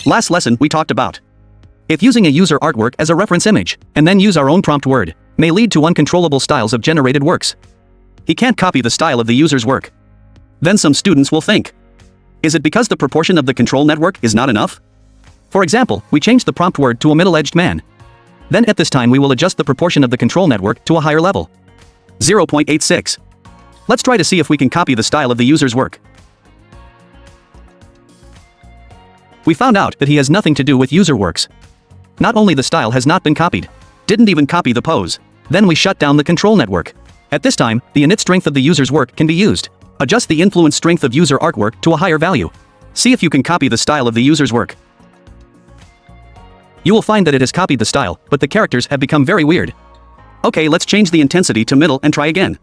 Last lesson we talked about. If using a user artwork as a reference image, and then use our own prompt word, may lead to uncontrollable styles of generated works. He can't copy the style of the user's work. Then some students will think, is it because the proportion of the control network is not enough? For example, we change the prompt word to a middle-aged man. Then at this time we will adjust the proportion of the control network to a higher level. 0.86. Let's try to see if we can copy the style of the user's work. We found out that he has nothing to do with user works. Not only the style has not been copied, didn't even copy the pose. Then we shut down the control network. At this time, the init strength of the user's work can be used. Adjust the influence strength of user artwork to a higher value. See if you can copy the style of the user's work. You will find that it has copied the style, but the characters have become very weird. Okay, let's change the intensity to middle and try again.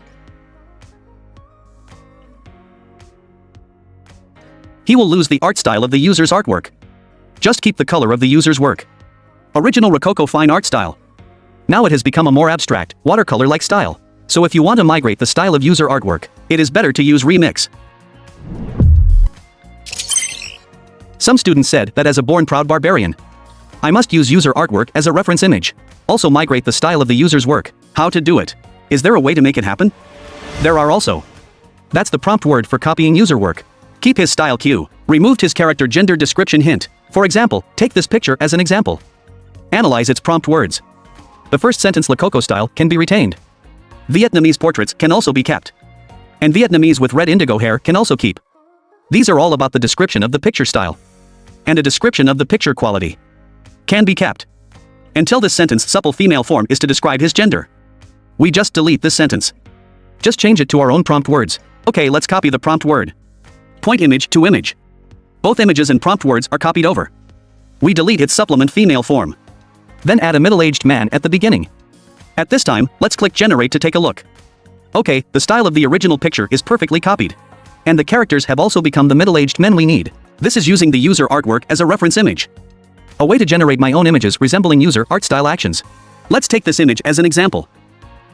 He will lose the art style of the user's artwork. Just keep the color of the user's work. Original Rococo fine art style. Now it has become a more abstract, watercolor-like style. So if you want to migrate the style of user artwork, it is better to use Remix. Some students said that as a born proud barbarian, I must use user artwork as a reference image. Also migrate the style of the user's work. How to do it? Is there a way to make it happen? There are also. That's the prompt word for copying user work. Keep his style cue. Removed his character gender description hint. For example, take this picture as an example. Analyze its prompt words. The first sentence Rococo style can be retained. Vietnamese portraits can also be kept. And Vietnamese with red indigo hair can also keep. These are all about the description of the picture style. And a description of the picture quality can be kept. Until this sentence supple female form is to describe his gender. We just delete this sentence. Just change it to our own prompt words. Okay, let's copy the prompt word. Point image to image. Both images and prompt words are copied over. We delete its supplement female form. Then add a middle-aged man at the beginning. At this time, let's click generate to take a look. Okay, the style of the original picture is perfectly copied. And the characters have also become the middle-aged men we need. This is using the user artwork as a reference image. A way to generate my own images resembling user art style actions. Let's take this image as an example.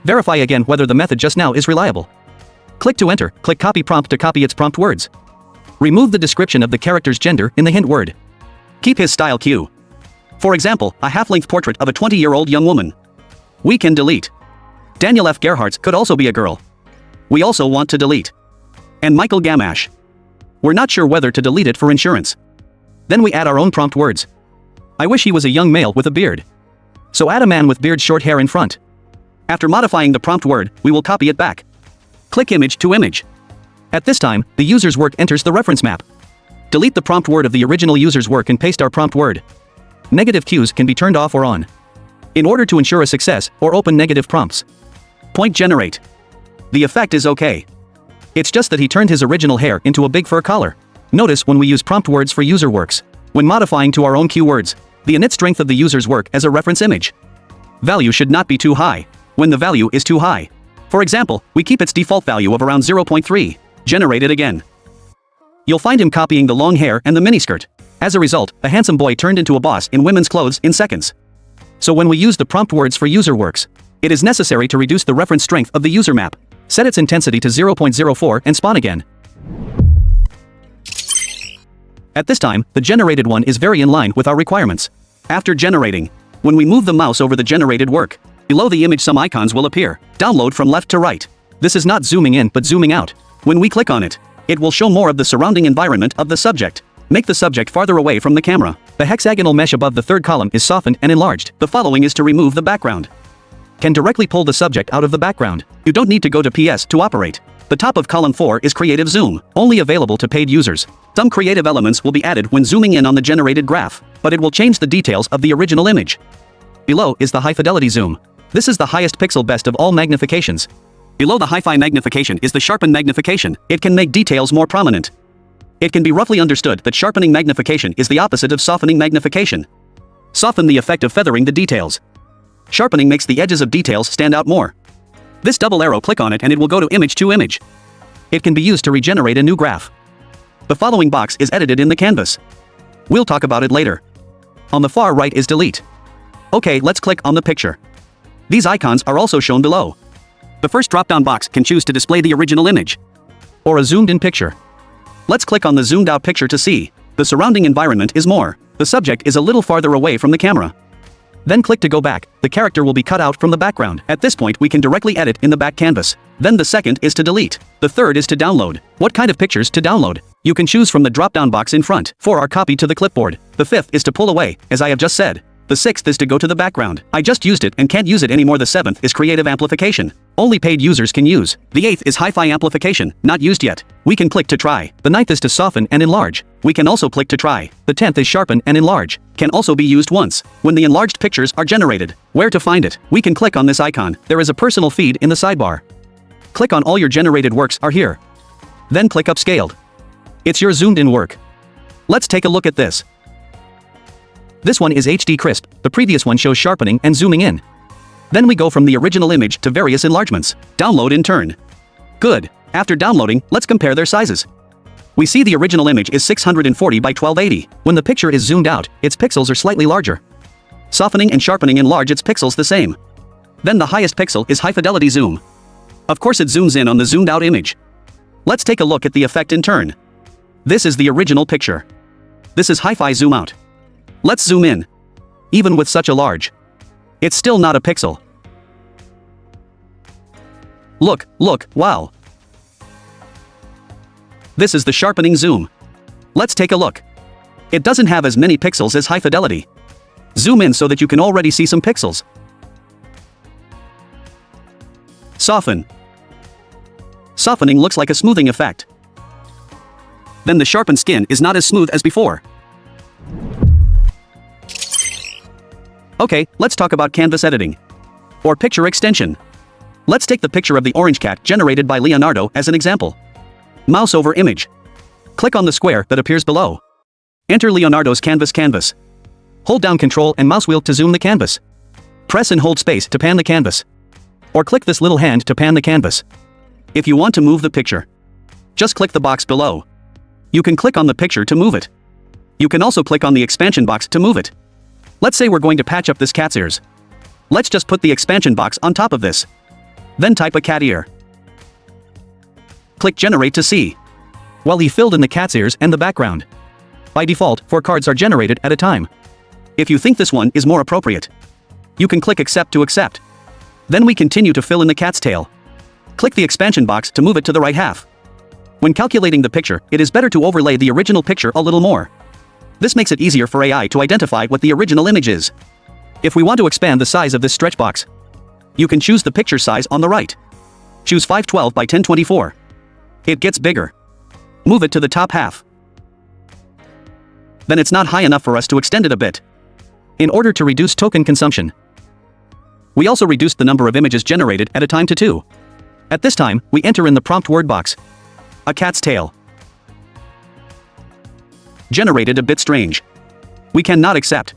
Verify again whether the method just now is reliable. Click to enter, click copy prompt to copy its prompt words. Remove the description of the character's gender in the hint word. Keep his style cue. For example, a half-length portrait of a 20-year-old young woman. We can delete. Daniel F. Gerhardt's could also be a girl. We also want to delete. And Michael Gamache. We're not sure whether to delete it for insurance. Then we add our own prompt words. I wish he was a young male with a beard. So add a man with beard short hair in front. After modifying the prompt word, we will copy it back. Click image to image. At this time, the user's work enters the reference map. Delete the prompt word of the original user's work and paste our prompt word. Negative cues can be turned off or on. In order to ensure a success, or open negative prompts. Point generate. The effect is okay. It's just that he turned his original hair into a big fur collar. Notice when we use prompt words for user works. When modifying to our own keywords, the init strength of the user's work as a reference image. Value should not be too high. When the value is too high. For example, we keep its default value of around 0.3. Generate it again. You'll find him copying the long hair and the miniskirt. As a result, a handsome boy turned into a boss in women's clothes in seconds. So when we use the prompt words for user works, it is necessary to reduce the reference strength of the user map. Set its intensity to 0.04 and spawn again. At this time, the generated one is very in line with our requirements. After generating, when we move the mouse over the generated work, below the image some icons will appear. Download from left to right. This is not zooming in but zooming out. When we click on it, it will show more of the surrounding environment of the subject. Make the subject farther away from the camera. The hexagonal mesh above the third column is softened and enlarged. The following is to remove the background. Can directly pull the subject out of the background. You don't need to go to PS to operate. The top of column 4 is Creative Zoom, only available to paid users. Some creative elements will be added when zooming in on the generated graph, but it will change the details of the original image. Below is the High Fidelity Zoom. This is the highest pixel best of all magnifications. Below the Hi-Fi magnification is the Sharpen magnification. It can make details more prominent. It can be roughly understood that sharpening magnification is the opposite of softening magnification. Soften the effect of feathering the details. Sharpening makes the edges of details stand out more. This double arrow, click on it and it will go to image to image. It can be used to regenerate a new graph. The following box is edited in the canvas. We'll talk about it later. On the far right is delete. Okay, let's click on the picture. These icons are also shown below. The first drop-down box can choose to display the original image or a zoomed-in picture. Let's click on the zoomed-out picture to see. The surrounding environment is more The subject is a little farther away from the camera. Then click to go back. The character will be cut out from the background. At this point we can directly edit in the back canvas. Then the second is to delete. The third is to download. What kind of pictures to download? You can choose from the drop-down box in front. 4 are copied to the clipboard. The 5th is to pull away, as I have just said. The 6th is to go to the background. I just used it and can't use it anymore. The 7th is creative amplification. Only paid users can use. The 8th is hi-fi amplification, not used yet. We can click to try. The 9th is to soften and enlarge. We can also click to try. The 10th is sharpen and enlarge. Can also be used once, when the enlarged pictures are generated. Where to find it? We can click on this icon. There is a personal feed in the sidebar. Click on all your generated works are here. Then click upscaled. It's your zoomed in work. Let's take a look at this. This one is HD crisp, the previous one shows sharpening and zooming in. Then we go from the original image to various enlargements. Download in turn. Good. After downloading, let's compare their sizes. We see the original image is 640 by 1280. When the picture is zoomed out, its pixels are slightly larger. Softening and sharpening enlarge its pixels the same. Then the highest pixel is high fidelity zoom. Of course it zooms in on the zoomed out image. Let's take a look at the effect in turn. This is the original picture. This is hi-fi zoom out. Let's zoom in. Even with such a large, it's still not a pixel. Look, wow. This is the sharpening zoom. Let's take a look. It doesn't have as many pixels as high fidelity. Zoom in so that you can already see some pixels. Soften. Softening looks like a smoothing effect. Then the sharpened skin is not as smooth as before. Okay, let's talk about canvas editing. Or picture extension. Let's take the picture of the orange cat generated by Leonardo as an example. Mouse over image. Click on the square that appears below. Enter Leonardo's canvas. Hold down Ctrl and mouse wheel to zoom the canvas. Press and hold space to pan the canvas. Or click this little hand to pan the canvas. If you want to move the picture, just click the box below. You can click on the picture to move it. You can also click on the expansion box to move it. Let's say we're going to patch up this cat's ears. Let's just put the expansion box on top of this. Then type a cat ear. Click Generate to see. Well, he filled in the cat's ears and the background. By default, 4 cards are generated at a time. If you think this one is more appropriate, you can click Accept to accept. Then we continue to fill in the cat's tail. Click the expansion box to move it to the right half. When calculating the picture, it is better to overlay the original picture a little more. This makes it easier for AI to identify what the original image is. If we want to expand the size of this stretch box, you can choose the picture size on the right. Choose 512 by 1024. It gets bigger. Move it to the top half. Then it's not high enough for us to extend it a bit. In order to reduce token consumption, we also reduced the number of images generated at a time to 2. At this time, we enter in the prompt word box. A cat's tail. Generated a bit strange. We cannot accept.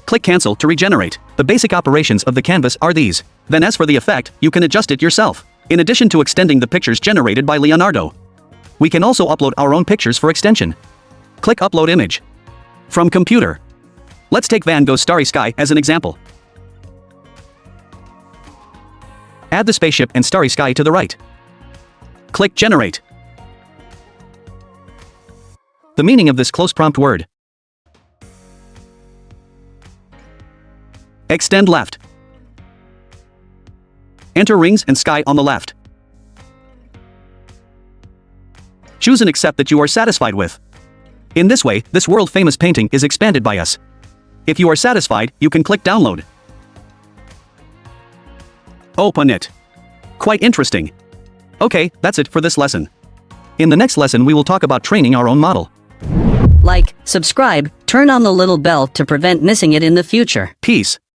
Click Cancel to regenerate. The basic operations of the canvas are these. Then as for the effect, you can adjust it yourself. In addition to extending the pictures generated by Leonardo, we can also upload our own pictures for extension. Click Upload Image. From Computer. Let's take Van Gogh's Starry Sky as an example. Add the spaceship and starry sky to the right. Click Generate. The meaning of this close prompt word. Extend left. Enter rings and sky on the left. Choose an accept that you are satisfied with. In this way, this world-famous painting is expanded by us. If you are satisfied, you can click Download. Open it. Quite interesting. Okay, that's it for this lesson. In the next lesson we will talk about training our own model. Like, subscribe, turn on the little bell to prevent missing it in the future. Peace.